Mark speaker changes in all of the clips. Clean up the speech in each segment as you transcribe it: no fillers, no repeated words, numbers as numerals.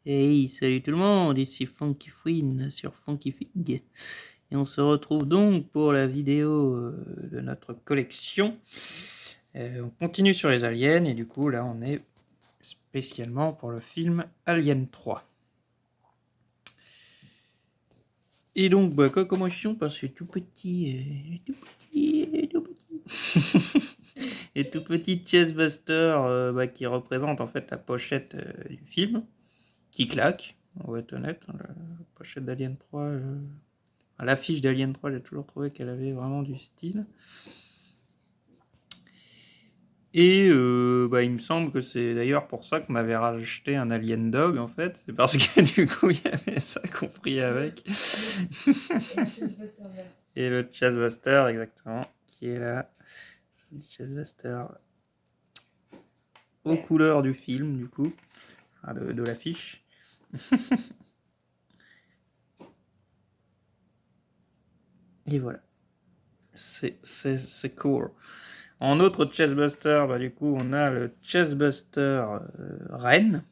Speaker 1: Hey, salut tout le monde, ici Funky Fwin sur Funky Fig. Et on se retrouve donc pour la vidéo de notre collection. On continue sur les aliens et du coup là on est spécialement pour le film Alien 3. Et donc commençons par ce tout petit, et tout petit chestbuster qui représente en fait la pochette du film, qui claque, on va être honnête, hein, la pochette d'Alien 3... l'affiche d'Alien 3, j'ai toujours trouvé qu'elle avait vraiment du style. Et il me semble que c'est d'ailleurs pour ça qu'on m'avait racheté un Alien Dog, en fait. C'est parce que du coup, il y avait ça compris avec. Et le Chestbuster, exactement, qui est là. Le Chestbuster aux couleurs du film, du coup. Enfin, de l'affiche. Et voilà. C'est cool. En autre chestbuster, du coup, on a le chestbuster Reine,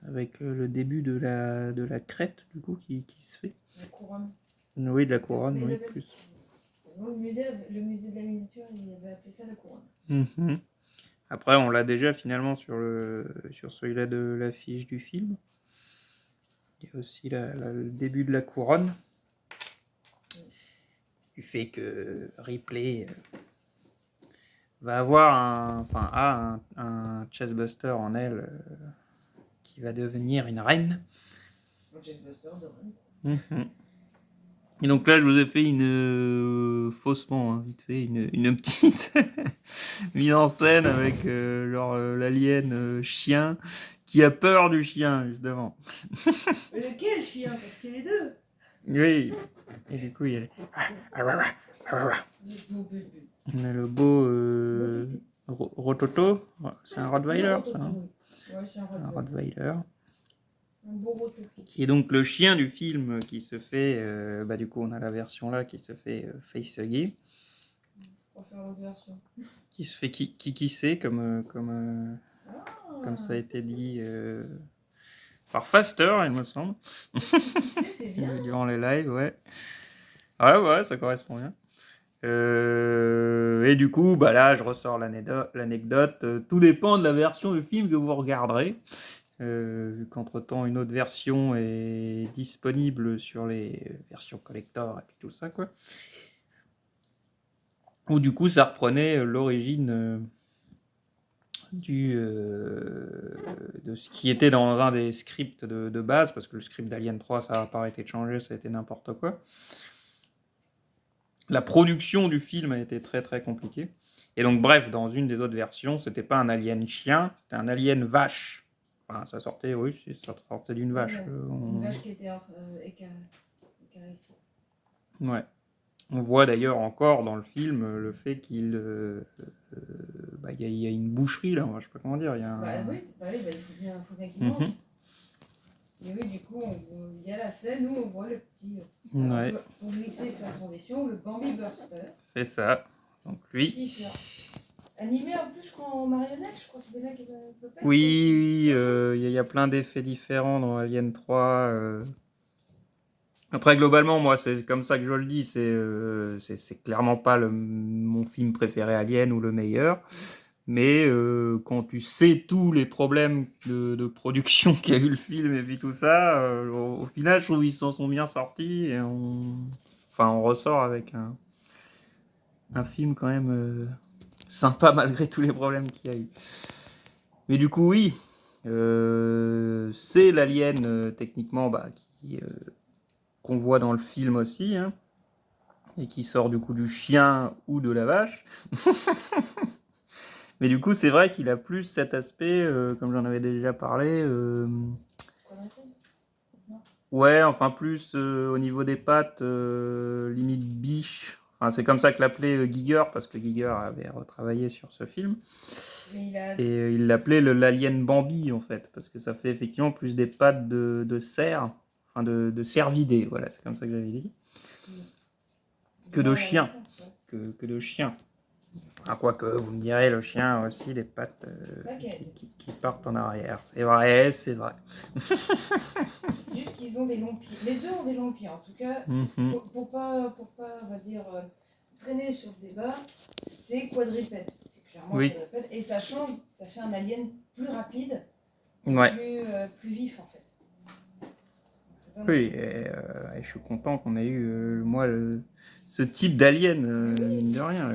Speaker 1: avec le début de la crête, du coup, qui se fait.
Speaker 2: La couronne.
Speaker 1: Oui, de la couronne, oui, plus.
Speaker 2: Le musée de la miniature, il avait appelé ça la couronne.
Speaker 1: Mm-hmm. Après, on l'a déjà finalement sur celui-là de l'affiche du film. Il y a aussi le début de la couronne. Du fait que Ripley va avoir un chestbuster en elle qui va devenir une reine.
Speaker 2: Un chestbuster de reine.
Speaker 1: Mm-hmm. Et donc là, je vous ai fait faussement, hein, vite fait, une petite mise en scène avec l'alien chien qui a peur du chien, justement.
Speaker 2: Mais lequel chien? Parce qu'il y a les deux.
Speaker 1: Oui. Et du coup, il y a les... On a le beau Rototo. C'est un Rottweiler, ça, hein.
Speaker 2: Ouais, c'est un
Speaker 1: Rottweiler.
Speaker 2: Un beau Rototo.
Speaker 1: Qui est donc le chien du film qui se fait... du coup, on a la version là qui se fait facehugger.
Speaker 2: Pour faire l'autre version.
Speaker 1: Qui se fait kikiser comme ça a été dit par Faster, il me semble.
Speaker 2: C'est bien.
Speaker 1: Durant les lives, ouais. Ouais, ça correspond bien. Et du coup, là, je ressors l'anecdote. Tout dépend de la version du film que vous regarderez. Vu qu'entre-temps, une autre version est disponible sur les versions collector et puis tout ça, quoi. Où du coup, ça reprenait l'origine de ce qui était dans un des scripts de base, parce que le script d'Alien 3, ça n'a pas été changé, ça a été n'importe quoi. La production du film a été très très compliquée. Et donc bref, dans une des autres versions, c'était pas un alien chien, c'était un alien vache. Enfin, ça sortait d'une vache.
Speaker 2: Une vache qui était écarrée.
Speaker 1: Ouais. On voit d'ailleurs encore dans le film le fait qu'il y a une boucherie là, je sais pas comment dire. Il y a
Speaker 2: oui, il faut bien qu'il mange. Et oui, du coup, il y a la scène où on voit le petit.
Speaker 1: Ouais.
Speaker 2: Pour glisser, faire la transition, le Bambi Burster.
Speaker 1: C'est ça. Donc lui.
Speaker 2: Animé en plus en marionnette, je crois que c'était là qu'il a popé.
Speaker 1: Oui, il y a plein d'effets différents dans Alien 3. Après, globalement, moi, c'est comme ça que je le dis, c'est clairement pas mon film préféré Alien ou le meilleur. Mais quand tu sais tous les problèmes de production qu'a eu le film et puis tout ça, au final, je trouve qu'ils s'en sont bien sortis et on ressort avec un film quand même sympa malgré tous les problèmes qu'il y a eu. Mais du coup, oui, c'est l'alien techniquement qu'on voit dans le film aussi, hein, et qui sort du coup du chien ou de la vache. Mais du coup, c'est vrai qu'il a plus cet aspect, comme j'en avais déjà parlé. Ouais, enfin plus au niveau des pattes, limite biche. Enfin, c'est comme ça que l'appelait Giger, parce que Giger avait retravaillé sur ce film. Et il l'appelait l'alien Bambi, en fait, parce que ça fait effectivement plus des pattes de cerf, enfin de cervidés, voilà, c'est comme ça que j'avais dit. Que de chien. Que de chien. Ah, quoique, vous me direz, le chien a aussi les pattes
Speaker 2: T'inquiète.
Speaker 1: qui partent en arrière. C'est vrai, c'est vrai.
Speaker 2: C'est juste qu'ils ont des longs pieds. Les deux ont des longs pieds. En tout cas,
Speaker 1: Mhm.
Speaker 2: pour pas, on va dire, traîner sur le débat, c'est quadrupède. C'est clairement
Speaker 1: Oui.
Speaker 2: quadrupède. Et ça change, ça fait un alien plus rapide, et
Speaker 1: Ouais.
Speaker 2: plus vif en fait. Ça donne
Speaker 1: Oui, et je suis content qu'on ait eu, moi, ce type d'alien, mine de rien.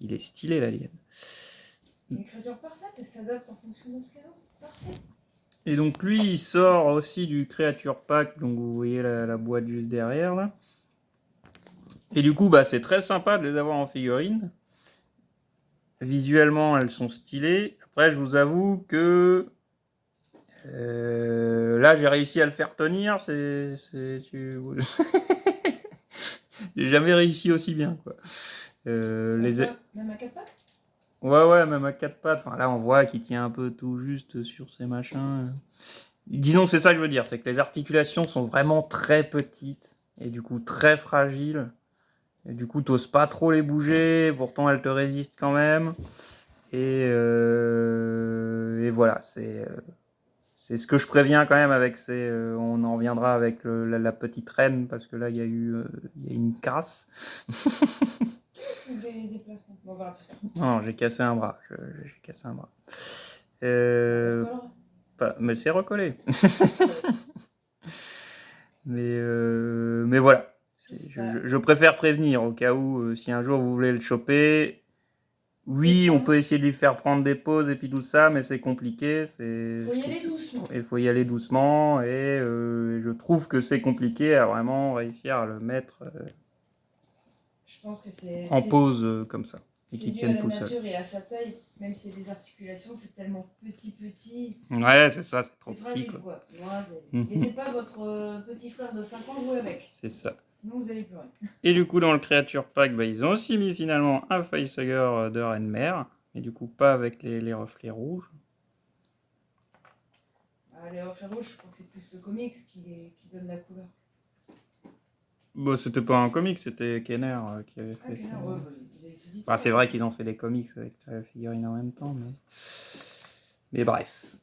Speaker 1: Il est stylé, l'alien.
Speaker 2: C'est une créature parfaite, elle s'adapte en fonction de ce qu'elle a. C'est parfait.
Speaker 1: Et donc, lui, il sort aussi du Creature Pack. Donc, vous voyez la boîte juste derrière, là. Et du coup, bah, c'est très sympa de les avoir en figurine. Visuellement, elles sont stylées. Après, je vous avoue que là, j'ai réussi à le faire tenir. J'ai jamais réussi aussi bien, quoi.
Speaker 2: Comme ça, même à quatre pattes.
Speaker 1: Ouais, même à quatre pattes. Enfin, là, on voit qu'il tient un peu tout juste sur ces machins. Disons que c'est ça que je veux dire, c'est que les articulations sont vraiment très petites et du coup très fragiles. Et du coup, t'oses pas trop les bouger, pourtant elles te résistent quand même. Et voilà, c'est ce que je préviens quand même avec ces. On en reviendra avec la petite reine parce que là il y a eu une casse.
Speaker 2: Ou des déplacements. Bon, on verra plus tard.
Speaker 1: Non, j'ai cassé un bras. J'ai cassé un bras.
Speaker 2: On recollera.
Speaker 1: Mais c'est recollé. Mais voilà. Je préfère prévenir au cas où si un jour vous voulez le choper. Oui, on peut essayer de lui faire prendre des pauses et puis tout ça, mais c'est compliqué.
Speaker 2: Faut y aller doucement.
Speaker 1: Il faut y aller doucement et je trouve que c'est compliqué à vraiment réussir à le mettre
Speaker 2: Je pense que c'est
Speaker 1: en pause comme ça et
Speaker 2: c'est
Speaker 1: qu'il
Speaker 2: dû à
Speaker 1: tienne
Speaker 2: la
Speaker 1: tout seul.
Speaker 2: nature et à sa taille. Même s'il y a des articulations, c'est tellement petit.
Speaker 1: Ouais, c'est ça, c'est trop
Speaker 2: C'est
Speaker 1: petit
Speaker 2: fragile
Speaker 1: quoi.
Speaker 2: quoi. Laissez pas votre petit frère de 5 ans jouer avec.
Speaker 1: C'est ça.
Speaker 2: Sinon vous allez pleurer.
Speaker 1: Et du coup, dans le Creature Pack, bah, ils ont aussi mis finalement un facehugger de Reine-Mère, mais du coup pas avec les reflets rouges.
Speaker 2: Les reflets rouges, je crois que c'est plus le comics qui donne la couleur.
Speaker 1: Bah, c'était pas un comic, c'était Kenner qui avait fait ça.
Speaker 2: Ouais,
Speaker 1: bah, c'est vrai qu'ils ont fait des comics avec la figurine en même temps, mais bref.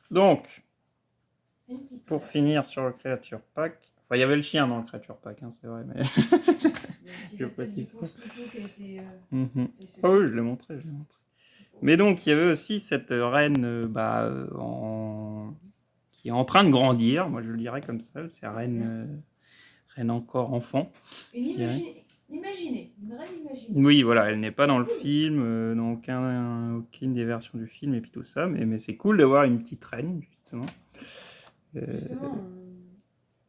Speaker 1: Donc, pour finir sur le Creature Pack, enfin, il y avait le chien dans le Creature Pack, hein, c'est vrai, mais je précise pas. Ah oui, je l'ai montré. Mais donc, il y avait aussi cette reine qui est en train de grandir, moi je le dirais comme ça, c'est reine encore enfant.
Speaker 2: Imaginez, une reine imaginée.
Speaker 1: Oui, voilà, elle n'est pas dans le film, dans aucune des versions du film et puis tout ça, mais c'est cool d'avoir une petite reine, justement.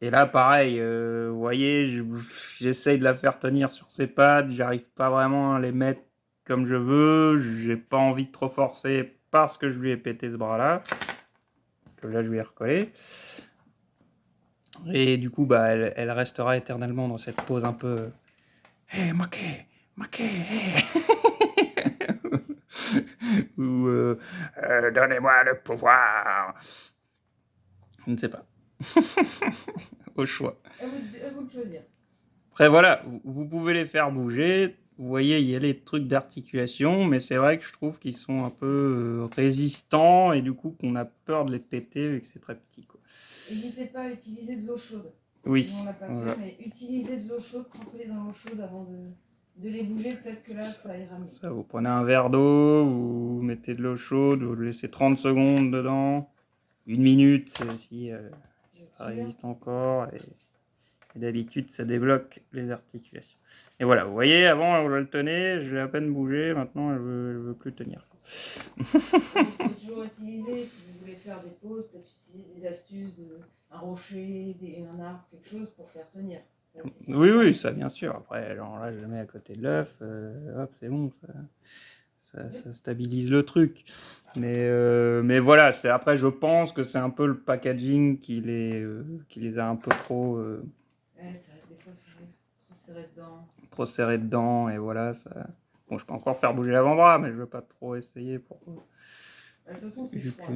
Speaker 1: Et là, pareil, vous voyez, j'essaye de la faire tenir sur ses pattes, j'arrive pas vraiment à les mettre comme je veux, j'ai pas envie de trop forcer parce que je lui ai pété ce bras-là, que là je lui ai recollé. Et du coup, bah, elle restera éternellement dans cette pose un peu Hey, Maquet, hey. Ou donnez-moi le pouvoir. Je ne sais pas. Au choix.
Speaker 2: À vous de choisir.
Speaker 1: Après, voilà, vous pouvez les faire bouger. Vous voyez, il y a les trucs d'articulation, mais c'est vrai que je trouve qu'ils sont un peu résistants et du coup qu'on a peur de les péter vu que c'est très petit, quoi.
Speaker 2: N'hésitez pas à utiliser de l'eau chaude.
Speaker 1: Oui.
Speaker 2: Nous, on l'a pas fait, mais utilisez de l'eau chaude, trempez-les dans l'eau chaude avant de les bouger. Peut-être que là, ça ira mieux.
Speaker 1: Ça, vous prenez un verre d'eau, vous mettez de l'eau chaude, vous le laissez 30 secondes dedans, 1 minute si ça résiste encore. Et d'habitude, ça débloque les articulations. Et voilà, vous voyez, avant, elle le tenait, je l'ai à peine bougé, maintenant, elle veut plus tenir.
Speaker 2: Il faut toujours utiliser, si vous voulez faire des pauses, peut-être utiliser des astuces, un rocher, un arbre, quelque chose pour faire tenir.
Speaker 1: Oui, ça bien sûr. Après, genre, là, je le mets à côté de l'œuf, hop, c'est bon, ça stabilise le truc. Mais voilà, après, je pense que c'est un peu le packaging qui les a un peu trop...
Speaker 2: Ouais, c'est vrai que des fois, c'est trop serré dedans.
Speaker 1: Trop serré dedans, et voilà, ça... Bon, je peux encore faire bouger l'avant-bras, mais je veux pas trop essayer pour...
Speaker 2: De toute façon, c'est froid.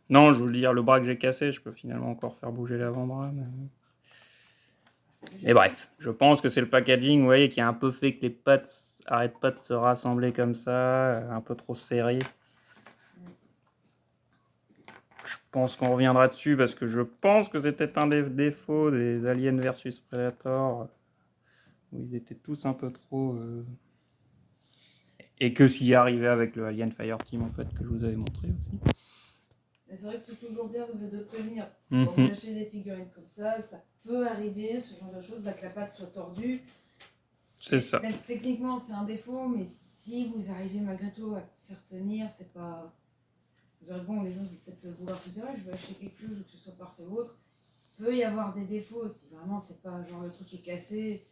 Speaker 1: Non, je veux dire, le bras que j'ai cassé, je peux finalement encore faire bouger l'avant-bras. Mais... Mais bref, je pense que c'est le packaging, vous voyez, qui a un peu fait que les pattes arrêtent pas de se rassembler comme ça, un peu trop serrées. Je pense qu'on reviendra dessus parce que je pense que c'était un des défauts des Alien versus Predator, où ils étaient tous un peu trop... Et que s'y arrivait avec le Alien Fireteam, en fait, que je vous avais montré aussi.
Speaker 2: Mais c'est vrai que c'est toujours bien de prévenir.
Speaker 1: Mhm.
Speaker 2: Quand vous achetez des figurines comme ça peut arriver, ce genre de choses, que la patte soit tordue.
Speaker 1: C'est ça.
Speaker 2: Techniquement, c'est un défaut, mais si vous arrivez malgré tout à faire tenir, c'est pas... Vous aurez bon, les gens vont peut-être vouloir se dire, je vais acheter quelque chose ou que ce soit parfait ou autre. Il peut y avoir des défauts, si vraiment c'est pas genre le truc est cassé.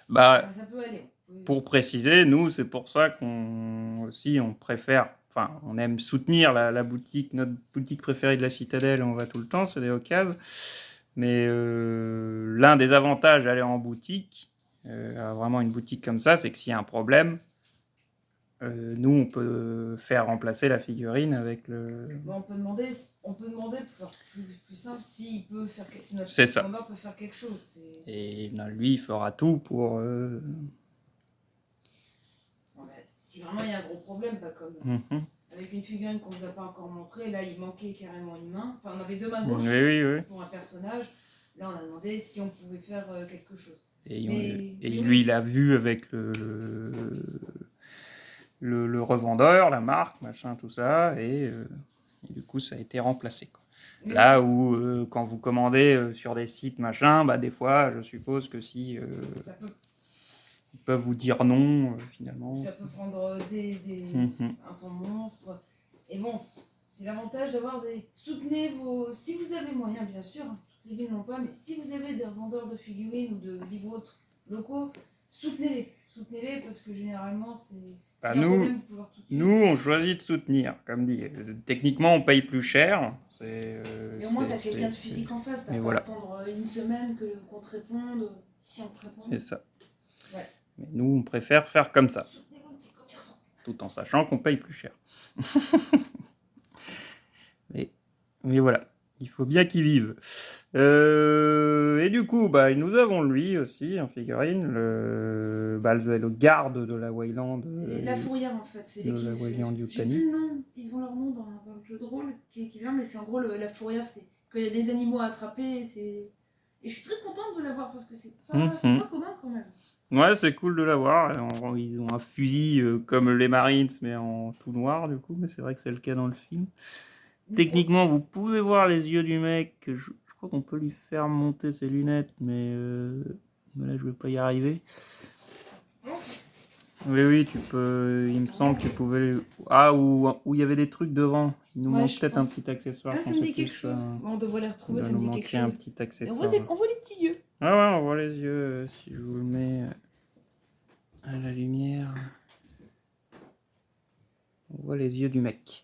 Speaker 1: Bah,
Speaker 2: ça peut aller.
Speaker 1: Pour préciser, nous, c'est pour ça qu'on préfère, enfin, on aime soutenir la boutique, notre boutique préférée de la Citadelle, on va tout le temps, c'est des occasions. Mais l'un des avantages d'aller en boutique, vraiment une boutique comme ça, c'est que s'il y a un problème, nous, on peut faire remplacer la figurine avec le...
Speaker 2: On peut demander pour faire plus simple si notre vendeur peut faire quelque chose.
Speaker 1: Et non, lui, il fera tout pour...
Speaker 2: Si vraiment il y a un gros problème, pas comme avec une figurine qu'on vous a pas encore montrée, là il manquait carrément une main. Enfin, on avait deux mains gauches pour un personnage. Là, on a demandé si on pouvait faire quelque chose. Et lui,
Speaker 1: il a vu avec le revendeur, la marque, machin, tout ça, et du coup, ça a été remplacé, quoi. Là où, quand vous commandez sur des sites, machin, bah, des fois, je suppose que si... ils peuvent vous dire non, finalement.
Speaker 2: Ça peut prendre un temps monstre. Et bon, c'est l'avantage d'avoir des... Soutenez vos... Si vous avez moyen, bien sûr, toutes les villes n'ont pas, mais si vous avez des revendeurs de figurines ou de livres autres locaux, soutenez-les. Soutenez-les parce que généralement, c'est...
Speaker 1: Nous, on choisit de soutenir, comme dit. Techniquement, on paye plus cher.
Speaker 2: Et au moins, tu as quelqu'un de physique en face. Tu n'as pas à attendre une semaine qu'on te réponde, si on te répond.
Speaker 1: C'est ça.
Speaker 2: Ouais.
Speaker 1: Mais nous, on préfère faire comme ça.
Speaker 2: Soutenez vos petits commerçants.
Speaker 1: Tout en sachant qu'on paye plus cher. mais voilà. Il faut bien qu'ils vivent. Et du coup, nous avons lui aussi en figurine, le garde de la Wayland.
Speaker 2: C'est la fourrière en fait, c'est l'équipe.
Speaker 1: La Wayland
Speaker 2: J'ai
Speaker 1: Yutani.
Speaker 2: plus le nom, ils ont leur nom dans le jeu de rôle qui vient, mais c'est en gros la fourrière, c'est quand il y a des animaux à attraper. Et je suis très contente de l'avoir parce que c'est pas commun quand même.
Speaker 1: Ouais, c'est cool de l'avoir. Ils ont un fusil comme les Marines, mais en tout noir du coup, mais c'est vrai que c'est le cas dans le film. Techniquement, vous pouvez voir les yeux du mec. Je crois qu'on peut lui faire monter ses lunettes, mais là, je vais pas y arriver. Oui, tu peux. Il me semble que tu pouvais. Ah, où il y avait des trucs devant. Il nous manque peut-être un petit accessoire.
Speaker 2: Ah, ça me dit quelque chose. On devrait les retrouver, ça me dit quelque chose.
Speaker 1: Un petit accessoire.
Speaker 2: On voit les petits yeux.
Speaker 1: Ah ouais, on voit les yeux. Si je vous le mets à la lumière, on voit les yeux du mec.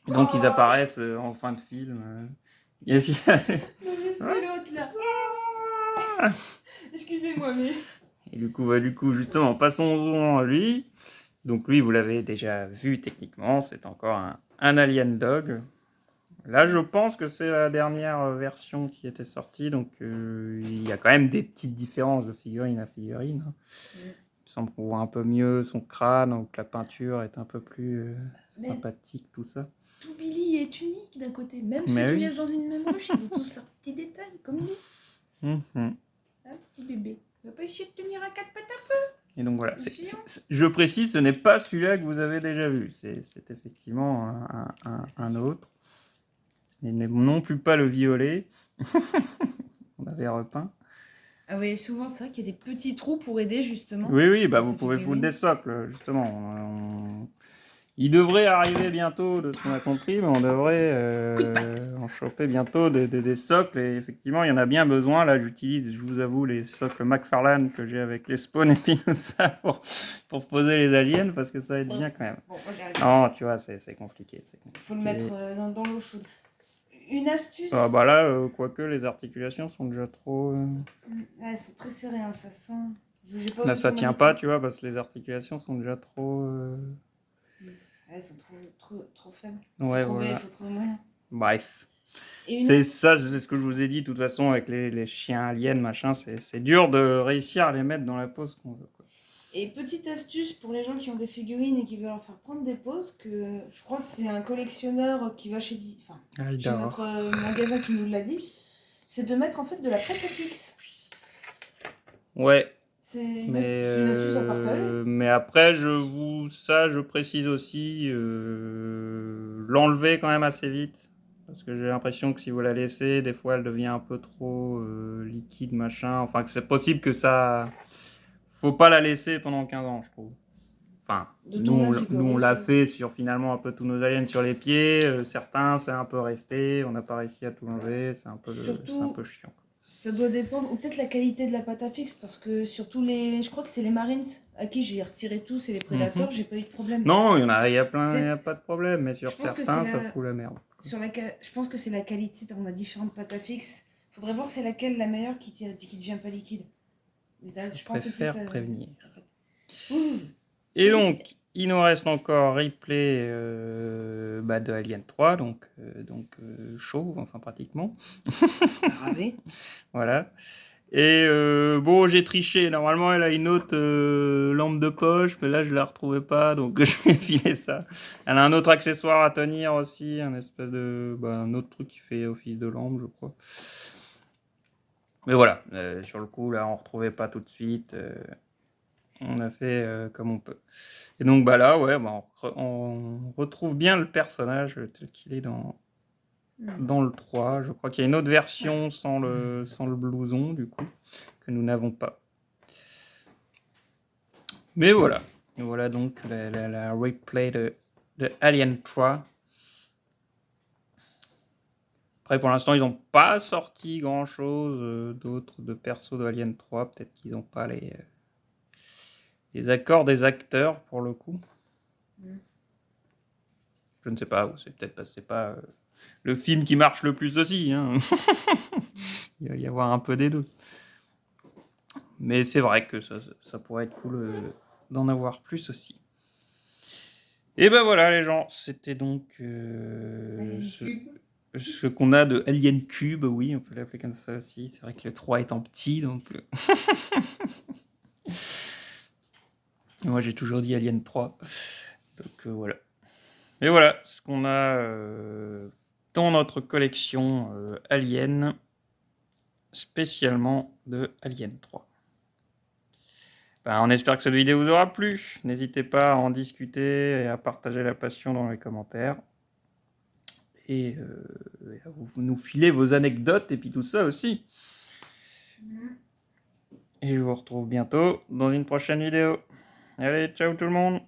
Speaker 1: Et donc ils apparaissent en fin de film.
Speaker 2: Non, je sais l'autre là. Excusez-moi, mais.
Speaker 1: Et du coup, justement, passons-en à lui. Donc lui, vous l'avez déjà vu techniquement, c'est encore un Alien Dog. Là, je pense que c'est la dernière version qui était sortie, donc il y a quand même des petites différences de figurine à figurine. Il me semble qu'on voit un peu mieux son crâne, donc la peinture est un peu plus sympathique, tout ça.
Speaker 2: Tout Billy est unique d'un côté, même ceux qui naissent dans une même ruche, ils ont tous leurs petits détails, comme nous. Un petit bébé. Il va pas essayer de tenir à quatre pattes un peu.
Speaker 1: Et donc voilà, je précise, ce n'est pas celui-là que vous avez déjà vu, c'est effectivement un autre. Ce n'est non plus pas le violet. On avait repeint.
Speaker 2: Ah oui, souvent c'est vrai qu'il y a des petits trous pour aider justement.
Speaker 1: Oui, vous pouvez foutre des socles, justement. Il devrait arriver bientôt, de ce qu'on a compris, mais on devrait en choper bientôt des socles. Et effectivement, il y en a bien besoin. Là, j'utilise, je vous avoue, les socles McFarlane que j'ai avec les spawns et puis tout ça pour poser les aliens, parce que ça aide bien quand même.
Speaker 2: Bon,
Speaker 1: non, tu vois, c'est compliqué.
Speaker 2: Il faut le mettre dans l'eau chaude. Une astuce.
Speaker 1: Ah bah là, quoique les articulations sont déjà trop...
Speaker 2: Ouais, c'est très serré, hein, ça sent...
Speaker 1: Là, ça tient pas, tu vois, parce que les articulations sont déjà trop...
Speaker 2: Elles sont trop faibles.
Speaker 1: Ouais,
Speaker 2: faut trouver moyen.
Speaker 1: Bref. C'est ça, c'est ce que je vous ai dit, de toute façon, avec les chiens aliens, machin, c'est dur de réussir à les mettre dans la pose qu'on veut, quoi.
Speaker 2: Et petite astuce pour les gens qui ont des figurines et qui veulent leur faire prendre des poses, que je crois que c'est un collectionneur qui va chez notre magasin qui nous l'a dit, c'est de mettre en fait de la pâte à fixe.
Speaker 1: Ouais.
Speaker 2: C'est une astuce à partager.
Speaker 1: Mais après, je précise aussi, l'enlever quand même assez vite. Parce que j'ai l'impression que si vous la laissez, des fois elle devient un peu trop liquide, machin. Enfin, que c'est possible que ça... Faut pas la laisser pendant 15 ans, je trouve. Enfin, nous on l'a fait sur finalement un peu tous nos aliens sur les pieds. Certains, c'est un peu resté. On n'a pas réussi à tout enlever. C'est un peu chiant.
Speaker 2: Ça doit dépendre, ou peut-être la qualité de la pâte à fixe, parce que surtout je crois que c'est les Marines à qui j'ai retiré tous et les Predators, j'ai pas eu de problème.
Speaker 1: Non, il y a pas de problème, mais sur certains, ça fout la merde.
Speaker 2: Je pense que c'est la qualité, on a différentes pâtes à fixe. Faudrait voir c'est laquelle la meilleure qui devient pas liquide.
Speaker 1: Je préfère prévenir. Et donc, il nous reste encore replay de Alien 3, donc chauve, enfin pratiquement.
Speaker 2: Rasé.
Speaker 1: Voilà. Et bon, j'ai triché. Normalement, elle a une autre lampe de poche, mais là, je la retrouvais pas, donc je vais filer ça. Elle a un autre accessoire à tenir aussi, un espèce de, un autre truc qui fait office de lampe, je crois. Mais voilà, sur le coup, là, on retrouvait pas tout de suite. On a fait comme on peut. Et donc, là, ouais, on retrouve bien le personnage tel qu'il est dans le 3. Je crois qu'il y a une autre version sans le blouson, du coup, que nous n'avons pas. Mais voilà. Et voilà donc la replay de Alien 3. Après, pour l'instant, ils n'ont pas sorti grand-chose d'autre de perso de Alien 3. Peut-être qu'ils n'ont pas les accords des acteurs, pour le coup. Je ne sais pas. C'est peut-être parce que c'est pas le film qui marche le plus aussi. Hein. Il va y avoir un peu des deux. Mais c'est vrai que ça pourrait être cool d'en avoir plus aussi. Et ben voilà les gens, c'était donc ce qu'on a de Alien Cube, oui, on peut l'appeler comme ça aussi. C'est vrai que le 3 étant petit, donc... Moi j'ai toujours dit Alien 3. Donc voilà. Et voilà ce qu'on a dans notre collection Alien, spécialement de Alien 3. On espère que cette vidéo vous aura plu. N'hésitez pas à en discuter et à partager la passion dans les commentaires. Et à vous nous filer vos anecdotes et puis tout ça aussi. Et je vous retrouve bientôt dans une prochaine vidéo. Allez, ciao tout le monde!